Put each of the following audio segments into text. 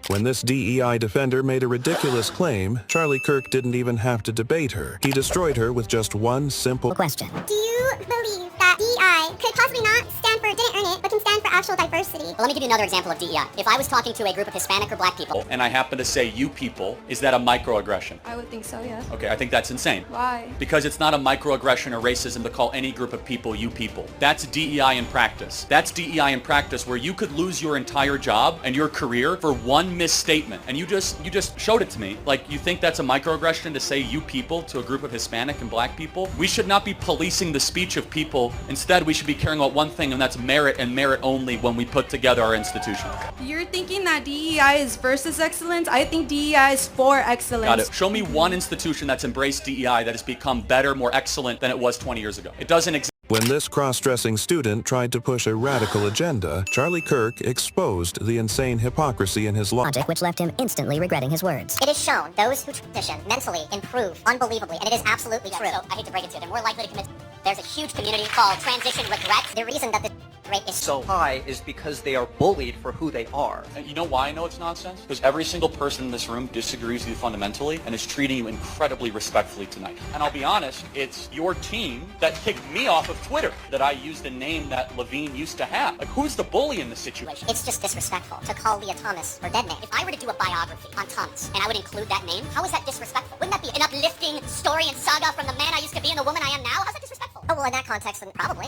When this DEI defender made a ridiculous claim, Charlie Kirk didn't even have to debate her. He destroyed her with just one simple question. Do you believe that DEI could possibly not stand for didn't earn it, but can stand for actual diversity? Well, let me give you another example of DEI. If I was talking to a group of Hispanic or black people, and I happen to say you people, is that a microaggression? I would think so, yeah. Okay, I think that's insane. Why? Because it's not a microaggression or racism to call any group of people you people. That's DEI in practice. That's DEI in practice where you could lose your entire job and your career for one misstatement. And you just showed it to me. Like, you think that's a microaggression to say you people to a group of Hispanic and black people? We should not be policing the speech of people. Instead, we should be caring about one thing, and that's merit and merit only when we put together our institution. You're thinking that DEI is versus excellence? I think DEI is for excellence. Got it. Show me one institution that's embraced DEI that has become better, more excellent than it was 20 years ago. It doesn't exist. When this cross-dressing student tried to push a radical agenda, Charlie Kirk exposed the insane hypocrisy in his logic, which left him instantly regretting his words. It is shown those who transition mentally improve unbelievably, and it is absolutely true. So, I hate to break it to you, they're more likely to commit. There's a huge community called transition regret. The reason that the rate is so high is because they are bullied for who they are. And you know why I know it's nonsense? Because every single person in this room disagrees with you fundamentally and is treating you incredibly respectfully tonight. And I'll be honest, it's your team that kicked me off of Twitter that I used a name that Levine used to have. Like, who's the bully in this situation? It's just disrespectful to call Leah Thomas her dead name. If I were to do a biography on Thomas and I would include that name, how is that disrespectful? Wouldn't that be an uplifting story and saga from the man I used to be and the woman I am now? How's that disrespectful? Oh, well, in that context, then probably.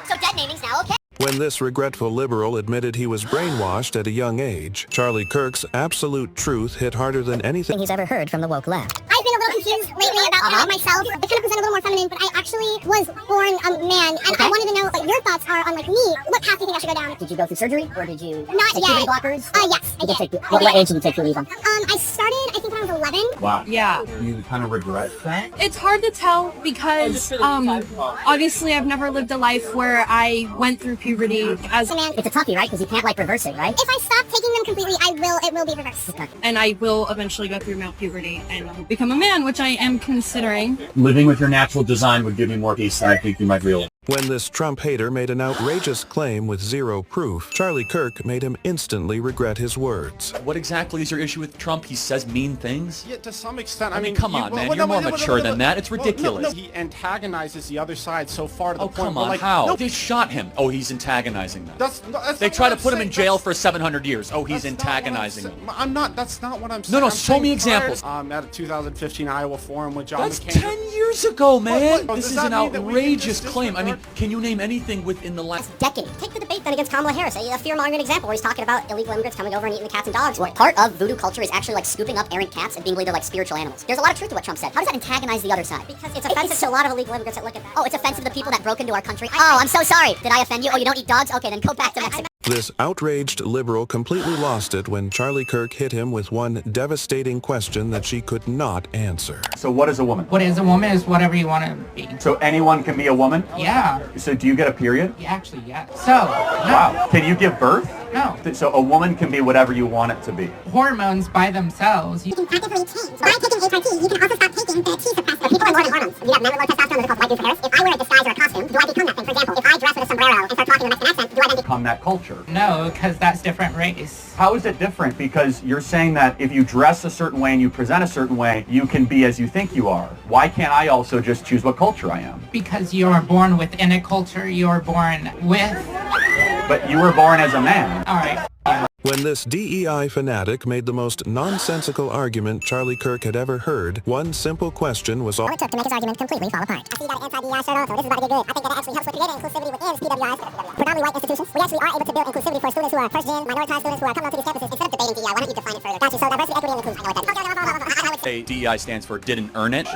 So dead naming's now okay. When this regretful liberal admitted he was brainwashed at a young age, Charlie Kirk's absolute truth hit harder than anything He's ever heard from the woke left. I've been a little confused lately about myself. It kind of present a little more feminine, but I actually was born a man, and I wanted to know what your thoughts are on, like, me. What path do you think I should go down? Did you go through surgery, or did you Not take yet. puberty blockers? Yes, I did. What age did you take puberty on? I started, I think, when I was 11. Wow. Yeah. You kind of regret that? It's hard to tell because, obviously I've never lived a life where I went through puberty as Man, It's a toughie, right? Because you can't, like, reverse it, right? if I stop taking them completely, it will be reversed. and I will eventually go through male puberty and become a man, which I am considering. Living with your natural design would give you more peace than I think you might realize. When this Trump hater made an outrageous claim with zero proof, Charlie Kirk made him instantly regret his words. What exactly is your issue with Trump? He says mean things? Yeah, to some extent. I mean, come on, man. You're more mature than that. It's ridiculous. He antagonizes the other side so far to the Oh, point come where, on, like, how? no, They shot him. Oh, he's antagonizing them. that's They not try what to I'm put him in saying. jail for 700 years. Oh, he's That's not what I'm antagonizing saying. them. I'm not. That's not what I'm saying. No, I'm show me saying prior- examples. At a 2015 Iowa forum with John That's McCain. 10 years ago, man. But This does is that an mean that we can outrageous just claim. I mean, disregard- can you name anything within the last Decade. Take the debate then against Kamala Harris, a fear-mongering example where he's talking about illegal immigrants coming over and eating the cats and dogs. Well, part of voodoo culture is actually like scooping up errant cats and being believed they're like spiritual animals. There's a lot of truth to what Trump said. How does that antagonize the other side? Because it's offensive to a lot of illegal immigrants that look at that. Oh, it's offensive to the people that broke into our country. Oh, I'm so sorry. Did I offend you? Oh, you don't eat dogs? Okay, then go back to Mexico. This outraged liberal completely lost it when Charlie Kirk hit him with one devastating question that she could not answer. So what is a woman? What is a woman is whatever you want to be. So anyone can be a woman? Yeah. So do you get a period? Yeah, actually, yeah. So, Wow. Can you give birth? no. So a woman can be whatever you want it to be. Hormones by themselves. You can practically change. By taking HRT, you can also stop taking the T suppressor. People are more than hormones. You have men with low testosterone, they're called white dudes with Harris. If I wear a disguise or a costume, do I become that thing? For example, if I dress with a sombrero and start talking in a Mexican accent, do I then Become that culture. No, because that's different race. How is it different? Because you're saying that if you dress a certain way and you present a certain way, you can be as you think you are. Why can't I also just choose what culture I am? Because you're born within a culture, you're born with. But you were born as a man. All right. When this DEI fanatic made the most nonsensical argument Charlie Kirk had ever heard, one simple question was all it took to make his argument completely fall apart. I see you got an anti-DEI shirt on, so this is about to get good. I think that it actually helps with creating inclusivity within PWIs. Predominantly white institutions, we actually are able to build inclusivity for students who are first-gen, minoritized students who are coming onto these campuses. Instead of debating DEI, why don't you define it further? Gotcha, so diversity, equity, and inclusion. I know what that is. say DEI stands for didn't earn it?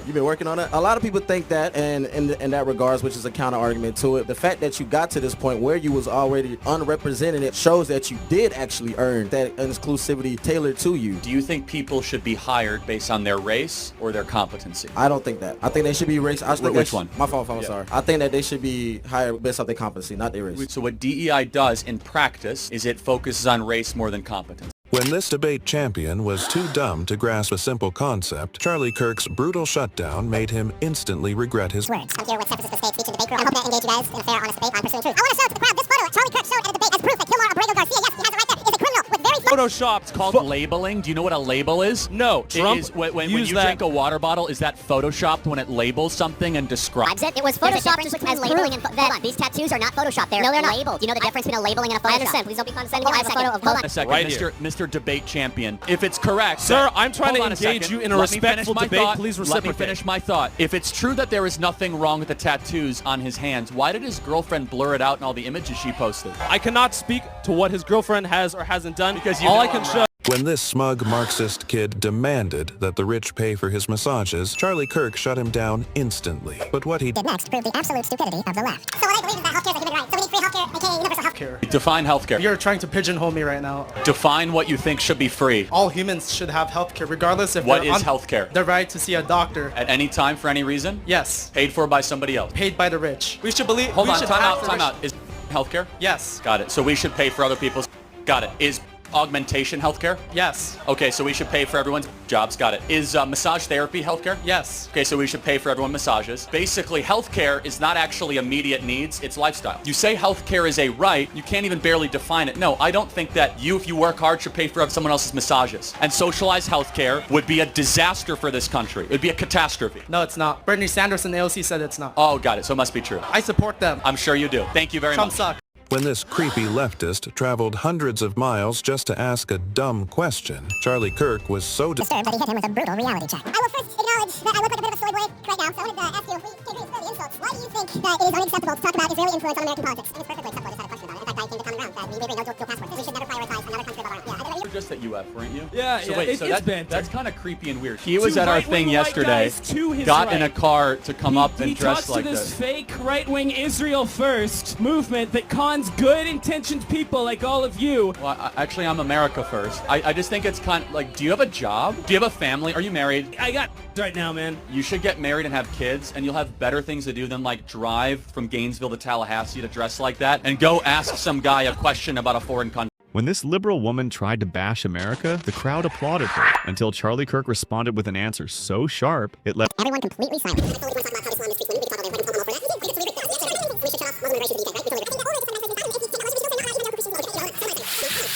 You've been working on it. A lot of people think that, and in that regards, which is a counter argument to it, the fact that you got to this point where you was already unrepresented, it shows that you did actually earn that inclusivity tailored to you. Do you think people should be hired based on their race or their competency? I don't think that. I think they should be race. I think Which one? My fault. I'm sorry. I think that they should be hired based on their competency, not their race. So what DEI does in practice is it focuses on race more than competence. When this debate champion was too dumb to grasp a simple concept, Charlie Kirk's brutal shutdown made him instantly regret his words. I'm here with San Francisco State Speech and Debate Crew. I hope that engage you guys in a fair, honest debate on pursuing truth. I want to show to the crowd this photo that Charlie Kirk showed at a debate as proof that Kilmar Abrego Garcia, yes, he has it right there, is a criminal with very Photoshopped. It's called labeling. Do you know what a label is? No. Trump It is, when you drink a water bottle, is that photoshopped when it labels something and describes it? It was photoshopped as labeling and hold on, these tattoos are not photoshopped. They're labeled. Do you know the difference between a labeling and a photoshop? I understand. Please don't be condescending. I have a photo of both. a second, Right Mr. Debate Champion. If it's correct, sir, I'm trying to hold on engage second. you in a Let me finish respectful my debate. thought. Please Let me reciprocate. finish my thought. If it's true that there is nothing wrong with the tattoos on his hands, why did his girlfriend blur it out in all the images she posted? I cannot speak to what his girlfriend has or hasn't done Because you all know I can I'm show. When this smug Marxist kid demanded that the rich pay for his massages, Charlie Kirk shut him down instantly. But what he did next proved the absolute stupidity of the left. So what I believe is that healthcare is a human right. So we need free healthcare, aka universal healthcare. Define healthcare. You're trying to pigeonhole me right now. Define what you think should be free. All humans should have healthcare, regardless if What they're is healthcare? The right to see a doctor. At any time for any reason? Yes. Paid for by somebody else. Paid by the rich. We should believe. Hold we on, should time have out, the time rich- out. Is healthcare? Yes. Got it. So we should pay for other people's. Got it. Is augmentation healthcare? Yes. Okay, so we should pay for everyone's jobs. Got it. Is massage therapy healthcare? Yes. Okay, so we should pay for everyone massages. Basically, healthcare is not actually immediate needs, it's lifestyle. You say healthcare is a right, you can't even barely define it. No, I don't think that you, if you work hard, should pay for someone else's massages. And socialized healthcare would be a disaster for this country. It would be a catastrophe. No, it's not. Bernie Sanders and AOC said it's not. Oh, got it. So it must be true. I support them. I'm sure you do. Thank you very Trump much. sucks. When this creepy leftist traveled hundreds of miles just to ask a dumb question, Charlie Kirk was so disturbed that he hit him with a brutal reality check. I will first acknowledge that I look like a bit of a soy boy right now, so I wanted to ask you if we can agree with the insults. Why do you think that it is unacceptable to talk about Israeli influence on American politics? It's perfectly acceptable. I just had a question about it. In fact, I came to common ground that we agree no dual passports. We should never prioritize another country above our own. Yeah, You're just at UF, weren't you? Yeah, so yeah, wait, so it's banter. that's kind of creepy and weird. He was Two at our right-wing thing white yesterday, guys to his got in a right. car to come up and dress like this this. fake right-wing Israel first movement that cons good intentioned people like all of you. Well, actually, I'm America first. I just think it's kind of like, do you have a job? Do you have a family? Are you married? I got right now, man. You should get married and have kids, and you'll have better things to do than like drive from Gainesville to Tallahassee to dress like that and go ask some guy a question about a foreign country. When this liberal woman tried to bash America, the crowd applauded her until Charlie Kirk responded with an answer so sharp it left everyone completely silent. I totally want to talk about how Islam is treating women. We can talk about it. We can talk about it. We should shut off Muslim immigration to the UK, right? We totally agree.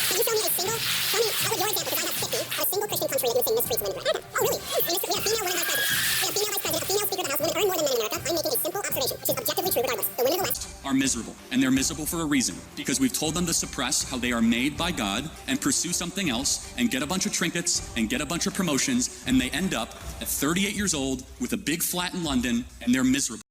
Can you show me a single, how would your example, because I'm not 50, of a single Christian country that you would say mistreats women? Oh, really? We have female women vice president. We have female vice president, a female speaker of the House. Women earn more than men in America. I'm making a simple observation, which is objectively true regardless. The women of the left are miserable, and they're miserable for a reason, because we've told them to suppress how they are made by God and pursue something else and get a bunch of trinkets and get a bunch of promotions, and they end up at 38 years old with a big flat in London, and they're miserable.